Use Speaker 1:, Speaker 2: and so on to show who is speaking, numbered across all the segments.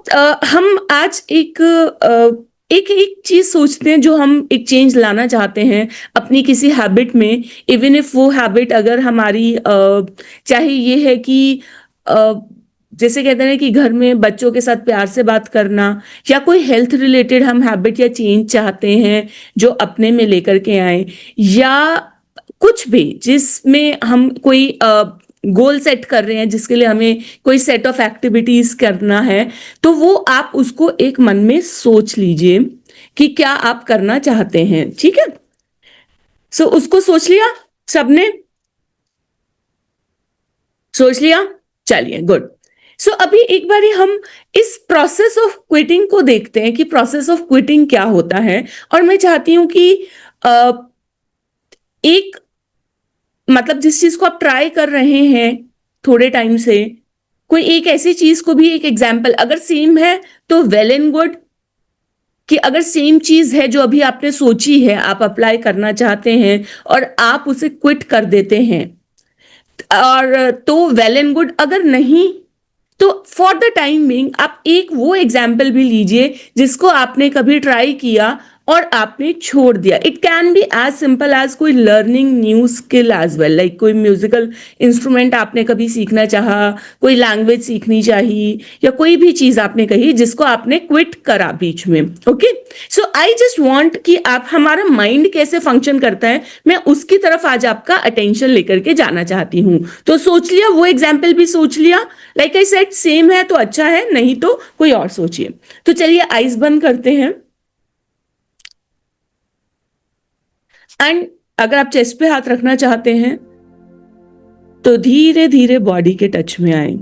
Speaker 1: हम आज एक एक चीज सोचते हैं जो हम एक चेंज लाना चाहते हैं अपनी किसी हैबिट में। इवन इफ वो हैबिट अगर हमारी चाहे ये है कि अ, जैसे कहते हैं कि घर में बच्चों के साथ प्यार से बात करना, या कोई हेल्थ रिलेटेड हम हैबिट या चेंज चाहते हैं जो अपने में लेकर के आए, या कुछ भी जिसमें हम कोई गोल सेट कर रहे हैं जिसके लिए हमें कोई सेट ऑफ एक्टिविटीज करना है, तो वो आप उसको एक मन में सोच लीजिए कि क्या आप करना चाहते हैं। ठीक है, सो उसको सोच लिया सबने? सोच लिया? चलिए, गुड। सो अभी एक बारी हम इस प्रोसेस ऑफ क्विटिंग को देखते हैं कि प्रोसेस ऑफ क्विटिंग क्या होता है। और मैं चाहती हूं कि अ, एक मतलब जिस चीज को आप ट्राई कर रहे हैं थोड़े टाइम से, कोई एक ऐसी चीज को भी एक एग्जाम्पल अगर सेम है तो वेल एंड गुड, कि अगर सेम चीज है जो अभी आपने सोची है आप अप्लाई करना चाहते हैं और आप उसे क्विट कर देते हैं, और तो वेल एंड गुड। अगर नहीं तो फॉर द टाइम बिंग आप एक वो एग्जाम्पल भी लीजिए जिसको आपने कभी ट्राई किया और आपने छोड़ दिया। It can be as simple as कोई learning new skill as well, like कोई म्यूजिकल इंस्ट्रूमेंट आपने कभी सीखना चाहा, कोई लैंग्वेज सीखनी चाहिए, या कोई भी चीज आपने कही जिसको आपने क्विट करा बीच में। Okay, so I just want कि आप, हमारा माइंड कैसे फंक्शन करता है, मैं उसकी तरफ आज आपका अटेंशन लेकर के जाना चाहती हूं। तो सोच लिया, वो एग्जाम्पल भी सोच लिया? लाइक आई सेड, सेम है तो अच्छा है, नहीं तो कोई और सोचिए। तो चलिए आइज बंद करते हैं, एंड अगर आप चेस्ट पे हाथ रखना चाहते हैं तो धीरे धीरे बॉडी के टच में आए।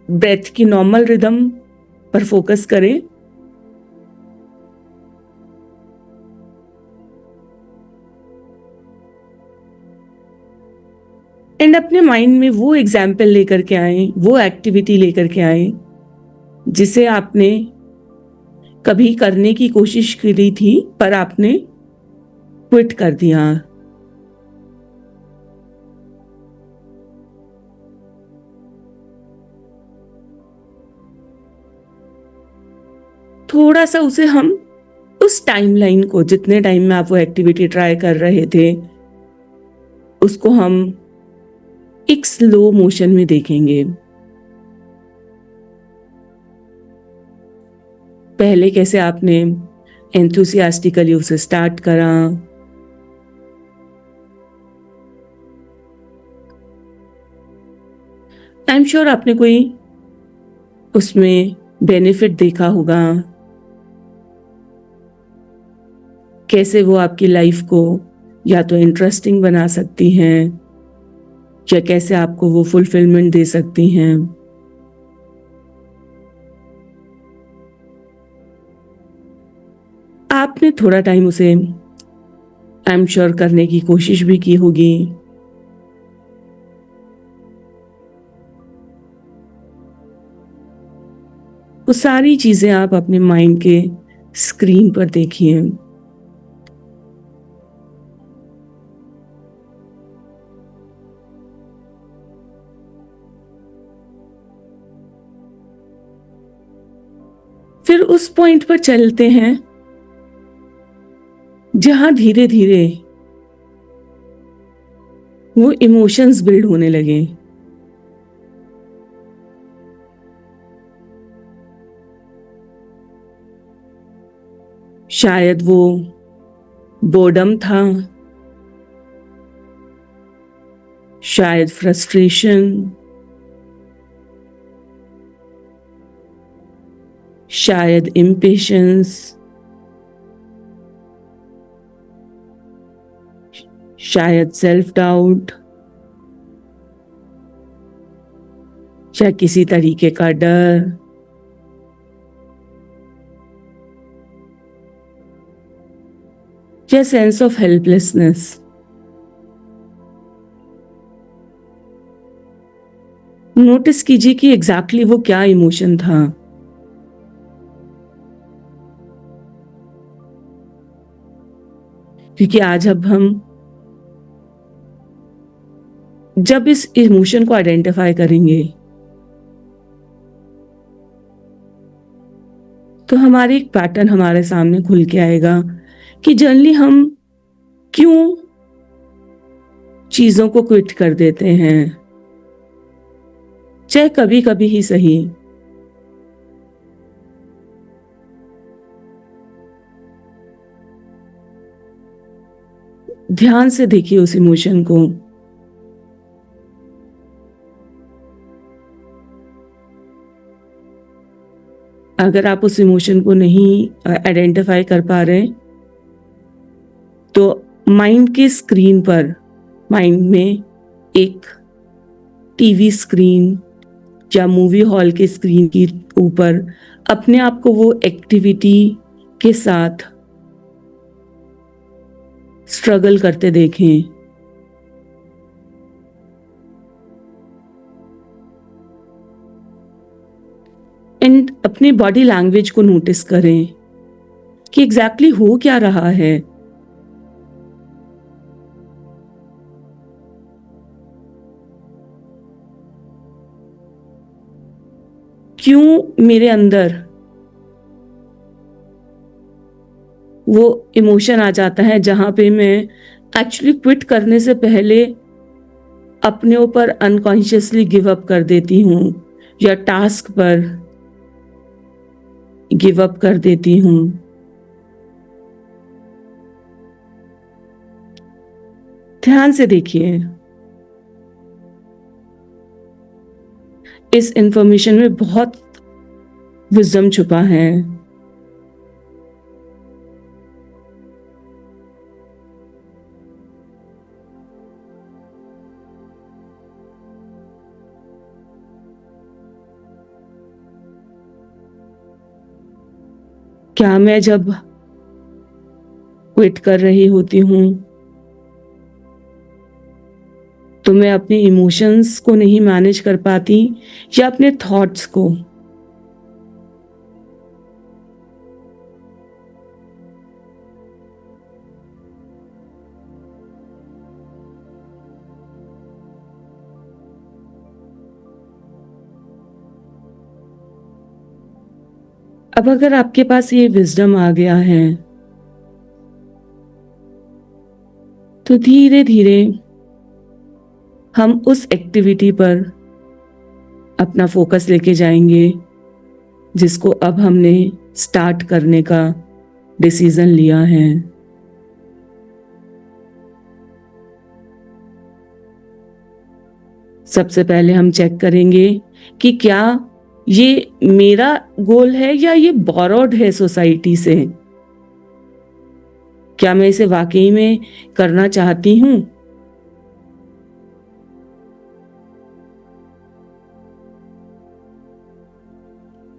Speaker 1: ब्रेथ की नॉर्मल रिदम पर फोकस करें। एंड अपने माइंड में वो एग्जाम्पल लेकर के आए, वो एक्टिविटी लेकर के आए जिसे आपने कभी करने की कोशिश करी थी पर आपने क्विट कर दिया। थोड़ा सा उसे हम, उस टाइमलाइन को, जितने टाइम में आप वो एक्टिविटी ट्राई कर रहे थे, उसको हम एक स्लो मोशन में देखेंगे। पहले कैसे आपने एंथुसियास्टिकली उसे स्टार्ट करा, आई एम श्योर आपने कोई उसमें बेनिफिट देखा होगा, कैसे वो आपकी लाइफ को या तो इंटरेस्टिंग बना सकती हैं या कैसे आपको वो फुलफिलमेंट दे सकती हैं। आपने थोड़ा टाइम उसे आई एम श्योर करने की कोशिश भी की होगी। वो सारी चीजें आप अपने माइंड के स्क्रीन पर देखिए। फिर उस पॉइंट पर चलते हैं जहां धीरे धीरे वो इमोशंस बिल्ड होने लगे। शायद वो बोर्डम था, शायद फ्रस्ट्रेशन, शायद इम्पेशंस, शायद सेल्फ डाउट, या किसी तरीके का डर, या सेंस ऑफ हेल्पलेसनेस। नोटिस कीजिए कि एग्जैक्टली वो क्या इमोशन था। क्योंकि आज अब हम जब इस इमोशन को आइडेंटिफाई करेंगे तो हमारे एक पैटर्न हमारे सामने खुल के आएगा कि जनरली हम क्यों चीजों को क्विट कर देते हैं, चाहे कभी कभी ही सही। ध्यान से देखिए उस इमोशन को। अगर आप उस इमोशन को नहीं आइडेंटिफाई कर पा रहे तो माइंड के स्क्रीन पर, माइंड में एक टीवी स्क्रीन या मूवी हॉल के स्क्रीन के ऊपर अपने आप को वो एक्टिविटी के साथ स्ट्रगल करते देखें। एंड अपनी बॉडी लैंग्वेज को नोटिस करें कि एग्जैक्टली हो क्या रहा है। क्यों मेरे अंदर वो इमोशन आ जाता है जहां पे मैं एक्चुअली क्विट करने से पहले अपने ऊपर अनकॉन्शियसली गिव अप कर देती हूँ या टास्क पर गिव अप कर देती हूँ। ध्यान से देखिए, इस इंफॉर्मेशन में बहुत विजडम छुपा है। क्या मैं जब क्विट कर रही होती हूँ तो मैं अपने इमोशंस को नहीं मैनेज कर पाती या अपने थॉट्स को? अब अगर आपके पास ये विजडम आ गया है तो धीरे धीरे हम उस एक्टिविटी पर अपना फोकस लेके जाएंगे जिसको अब हमने स्टार्ट करने का डिसीजन लिया है। सबसे पहले हम चेक करेंगे कि क्या ये मेरा गोल है या ये बोरोड है सोसाइटी से। क्या मैं इसे वाकई में करना चाहती हूं?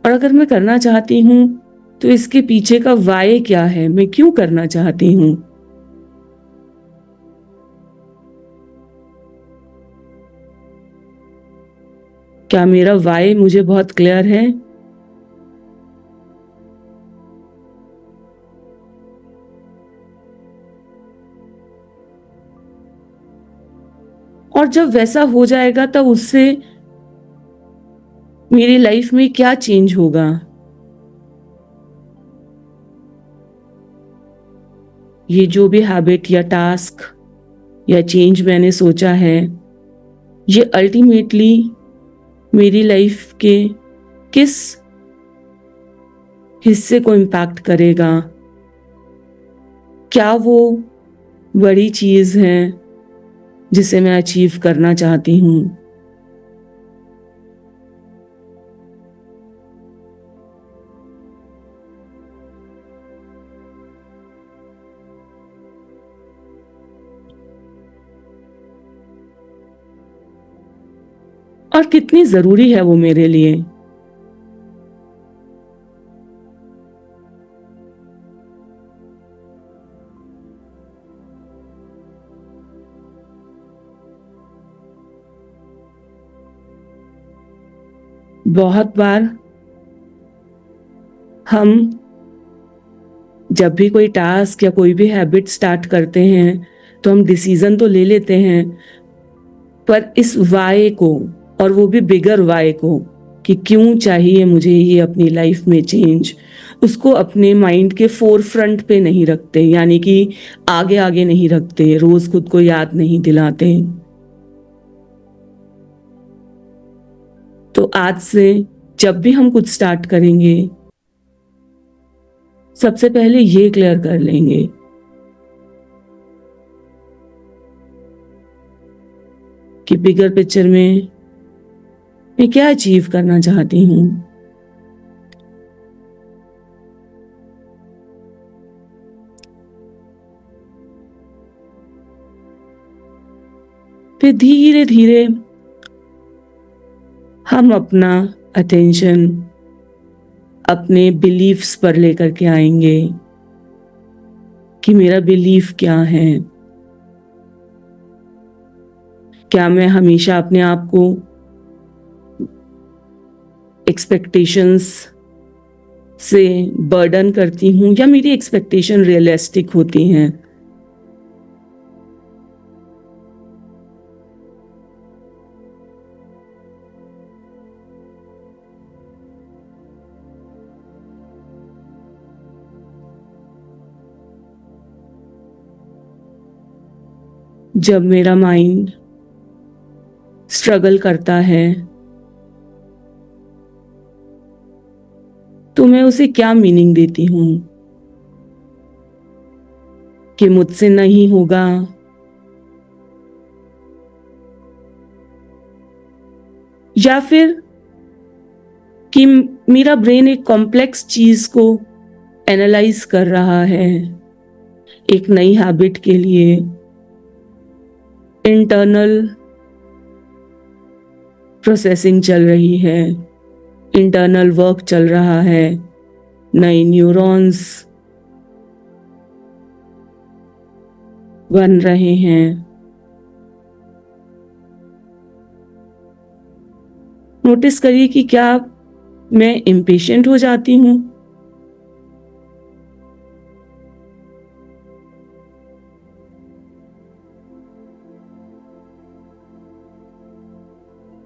Speaker 1: और अगर मैं करना चाहती हूं तो इसके पीछे का वाय क्या है, मैं क्यों करना चाहती हूं? क्या मेरा वाय मुझे बहुत क्लियर है? और जब वैसा हो जाएगा तब उससे मेरी लाइफ में क्या चेंज होगा? ये जो भी हैबिट या टास्क या चेंज मैंने सोचा है, ये अल्टीमेटली मेरी लाइफ के किस हिस्से को इम्पैक्ट करेगा? क्या वो बड़ी चीज है जिसे मैं अचीव करना चाहती हूं? और कितनी जरूरी है वो मेरे लिए? बहुत बार हम जब भी कोई टास्क या कोई भी हैबिट स्टार्ट करते हैं तो हम डिसीजन तो ले लेते हैं, पर इस वाई को, और वो भी बिगर वाई को, कि क्यों चाहिए मुझे ये अपनी लाइफ में चेंज, उसको अपने माइंड के फोर फ्रंट पे नहीं रखते, यानी कि आगे आगे नहीं रखते, रोज खुद को याद नहीं दिलाते। तो आज से जब भी हम कुछ स्टार्ट करेंगे, सबसे पहले ये क्लियर कर लेंगे कि बिगर पिक्चर में मैं क्या अचीव करना चाहती हूँ। फिर धीरे धीरे हम अपना अटेंशन अपने बिलीफ्स पर लेकर के आएंगे कि मेरा बिलीफ क्या है। क्या मैं हमेशा अपने आप को एक्सपेक्टेशंस से बर्डन करती हूँ, या मेरी एक्सपेक्टेशन रियलिस्टिक होती हैं? जब मेरा माइंड स्ट्रगल करता है तो मैं उसे क्या मीनिंग देती हूँ? कि मुझसे नहीं होगा, या फिर कि मेरा ब्रेन एक कॉम्प्लेक्स चीज को एनालाइज कर रहा है, एक नई हैबिट के लिए इंटरनल प्रोसेसिंग चल रही है, इंटरनल वर्क चल रहा है, नए न्यूरॉन्स बन रहे हैं। नोटिस करिए कि क्या मैं इम्पेशेंट हो जाती हूँ?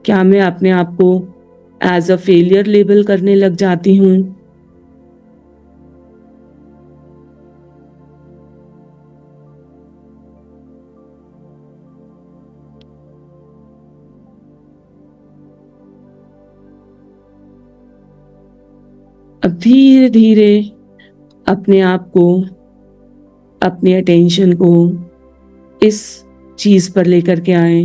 Speaker 1: क्या मैं अपने आप को एज अ फेलियर लेबल करने लग जाती हूँ? अब धीरे धीरे अपने आप को, अपने अटेंशन को इस चीज पर लेकर के आए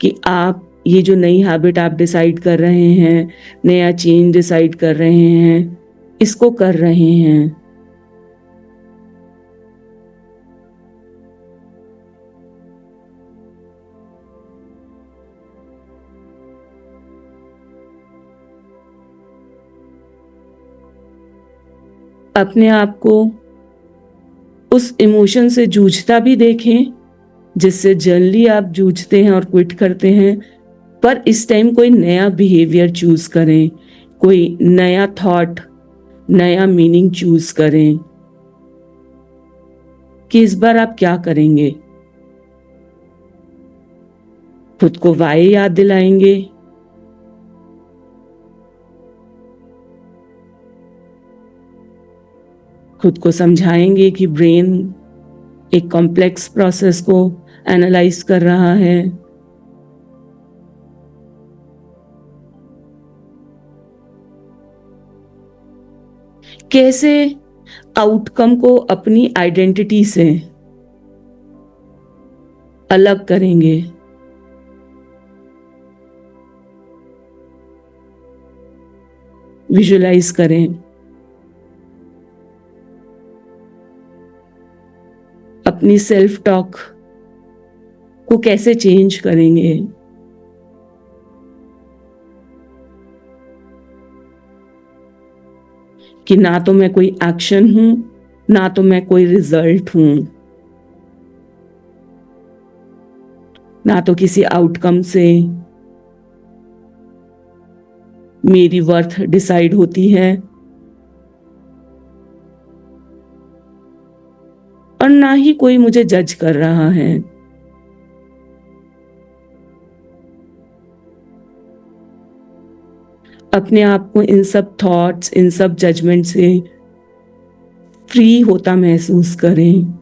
Speaker 1: कि आप ये जो नई हैबिट आप डिसाइड कर रहे हैं, नया चेंज डिसाइड कर रहे हैं, इसको कर रहे हैं। अपने आप को उस इमोशन से जूझता भी देखें जिससे जनरली आप जूझते हैं और क्विट करते हैं, पर इस टाइम कोई नया बिहेवियर चूज करें, कोई नया थॉट, नया मीनिंग चूज करें कि इस बार आप क्या करेंगे। खुद को वाई याद दिलाएंगे, खुद को समझाएंगे कि ब्रेन एक कॉम्प्लेक्स प्रोसेस को एनालाइज कर रहा है। कैसे आउटकम को अपनी आइडेंटिटी से अलग करेंगे। विजुलाइज करें। अपनी सेल्फ टॉक को कैसे चेंज करेंगे। कि ना तो मैं कोई एक्शन हूं, ना तो मैं कोई रिजल्ट हूं, ना तो किसी आउटकम से मेरी वर्थ डिसाइड होती है, और ना ही कोई मुझे जज कर रहा है। अपने आप को इन सब थॉट्स, इन सब जजमेंट से फ्री होता महसूस करें।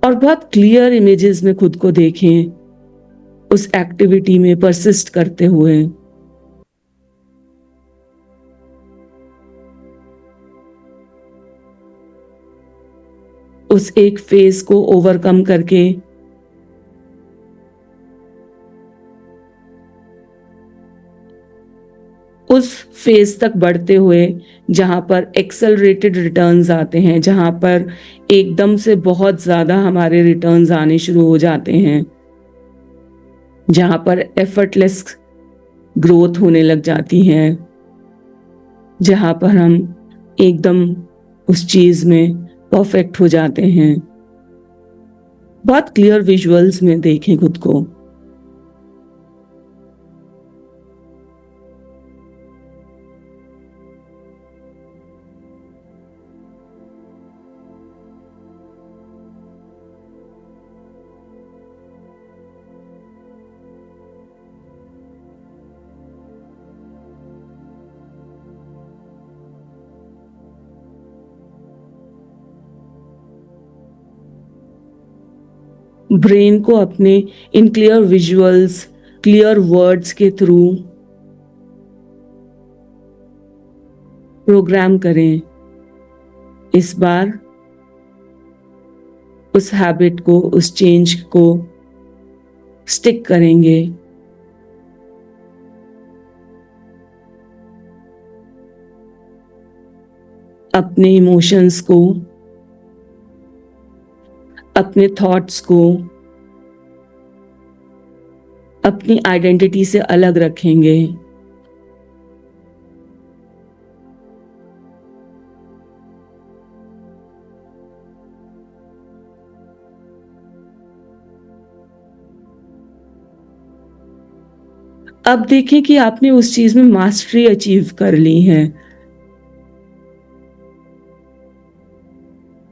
Speaker 1: और बहुत क्लियर इमेजेस में खुद को देखें, उस एक्टिविटी में परसिस्ट करते हुए। उस एक फेज को ओवरकम करके उस फेज तक बढ़ते हुए जहां पर एक्सेलरेटेड रिटर्न्स आते हैं, जहां पर एकदम से बहुत ज्यादा हमारे रिटर्न्स आने शुरू हो जाते हैं, जहां पर एफर्टलेस ग्रोथ होने लग जाती है, जहां पर हम एकदम उस चीज में परफेक्ट हो जाते हैं। बहुत क्लियर विजुअल्स में देखें खुद को। ब्रेन को अपने in clear visuals, clear words के थ्रू प्रोग्राम करें। इस बार उस हैबिट को, उस चेंज को स्टिक करेंगे। अपने इमोशंस को, अपने थॉट्स को अपनी आइडेंटिटी से अलग रखेंगे। अब देखें कि आपने उस चीज में मास्टरी अचीव कर ली है,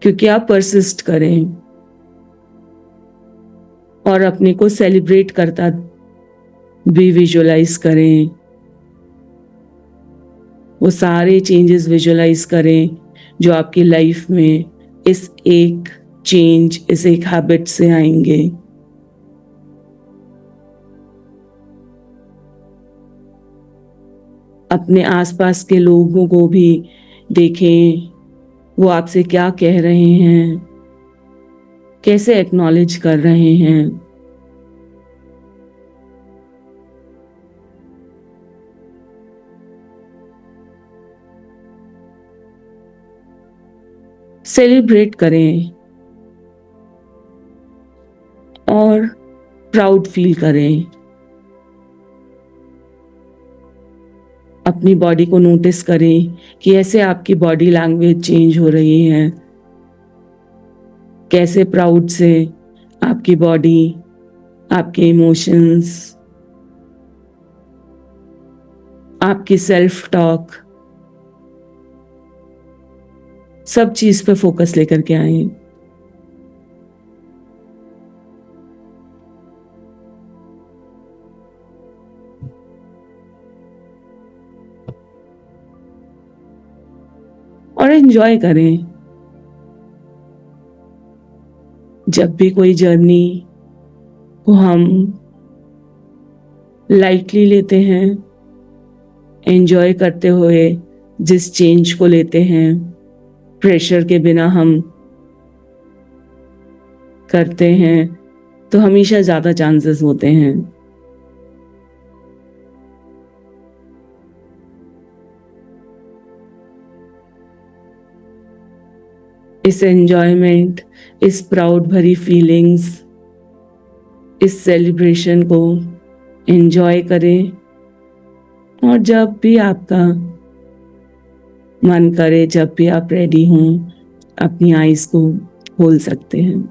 Speaker 1: क्योंकि आप परसिस्ट करें और अपने को सेलिब्रेट करता भी विजुअलाइज करें। वो सारे चेंजेस विजुअलाइज करें जो आपकी लाइफ में इस एक चेंज, इस एक हैबिट से आएंगे। अपने आसपास के लोगों को भी देखें, वो आपसे क्या कह रहे हैं, कैसे एक्नॉलेज कर रहे हैं। सेलिब्रेट करें और प्राउड फील करें। अपनी बॉडी को नोटिस करें कि ऐसे आपकी बॉडी लैंग्वेज चेंज हो रही है, कैसे प्राउड से आपकी बॉडी, आपके इमोशंस, आपकी सेल्फ टॉक, सब चीज पे फोकस लेकर के आए। और एंजॉय करें। जब भी कोई जर्नी को हम लाइटली लेते हैं, एंजॉय करते हुए जिस चेंज को लेते हैं, प्रेशर के बिना हम करते हैं, तो हमेशा ज्यादा चांसेस होते हैं। इस एंजॉयमेंट, इस प्राउड भरी फीलिंग्स, इस सेलिब्रेशन को एंजॉय करें। और जब भी आपका मन करे, जब भी आप रेडी हों, अपनी आईज को खोल सकते हैं।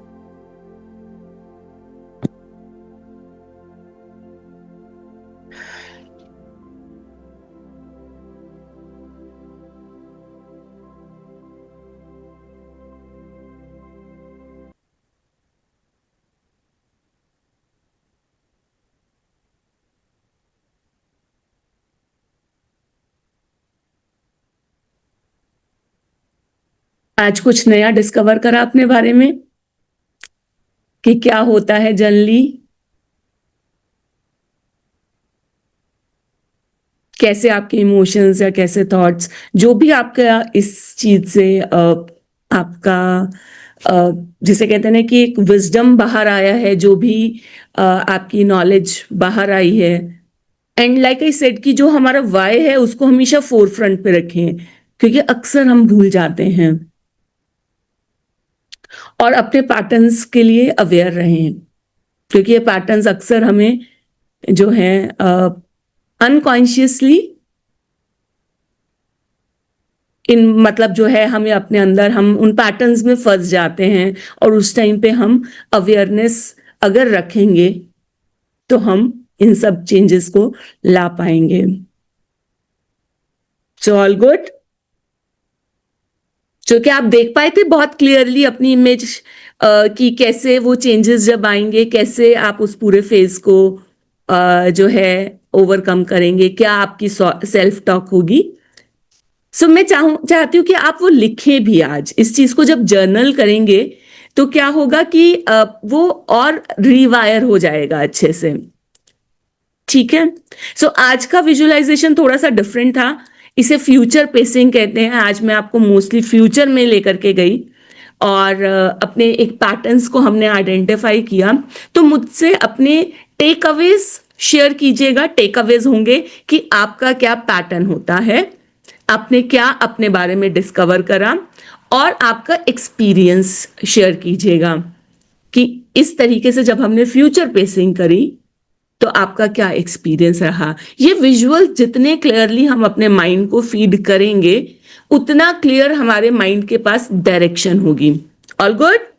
Speaker 1: आज कुछ नया डिस्कवर करा अपने बारे में कि क्या होता है जनरली, कैसे आपके इमोशंस या कैसे थॉट्स, जो भी आपका इस चीज से आपका जिसे कहते हैं ना कि एक विजडम बाहर आया है, जो भी आपकी नॉलेज बाहर आई है। एंड लाइक आई सेड कि जो हमारा वाई है उसको हमेशा फोर फ्रंट पे रखें, क्योंकि अक्सर हम भूल जाते हैं। और अपने पैटर्न्स के लिए अवेयर रहें, क्योंकि ये पैटर्न्स अक्सर हमें जो है अनकॉन्शियसली इन मतलब जो है हमें अपने अंदर हम उन पैटर्न्स में फंस जाते हैं, और उस टाइम पे हम अवेयरनेस अगर रखेंगे तो हम इन सब चेंजेस को ला पाएंगे। So all good. जो कि आप देख पाए थे बहुत क्लियरली अपनी इमेज कि कैसे वो चेंजेस जब आएंगे, कैसे आप उस पूरे फेज को जो है ओवरकम करेंगे, क्या आपकी सेल्फ टॉक होगी। सो मैं चाहती हूँ कि आप वो लिखें भी। आज इस चीज को जब जर्नल करेंगे तो क्या होगा कि वो और रिवायर हो जाएगा अच्छे से। ठीक है। सो आज का विजुअलाइजेशन थोड़ा सा डिफरेंट था, इसे फ्यूचर पेसिंग कहते हैं। आज मैं आपको मोस्टली फ्यूचर में लेकर के गई और अपने एक पैटर्न्स को हमने आइडेंटिफाई किया। तो मुझसे अपने टेक अवेज शेयर कीजिएगा। टेक अवेज होंगे कि आपका क्या पैटर्न होता है, आपने क्या अपने बारे में डिस्कवर करा, और आपका एक्सपीरियंस शेयर कीजिएगा कि इस तरीके से जब हमने फ्यूचर पेसिंग करी तो आपका क्या एक्सपीरियंस रहा। ये विजुअल जितने क्लियरली हम अपने माइंड को फीड करेंगे, उतना क्लियर हमारे माइंड के पास डायरेक्शन होगी। All good.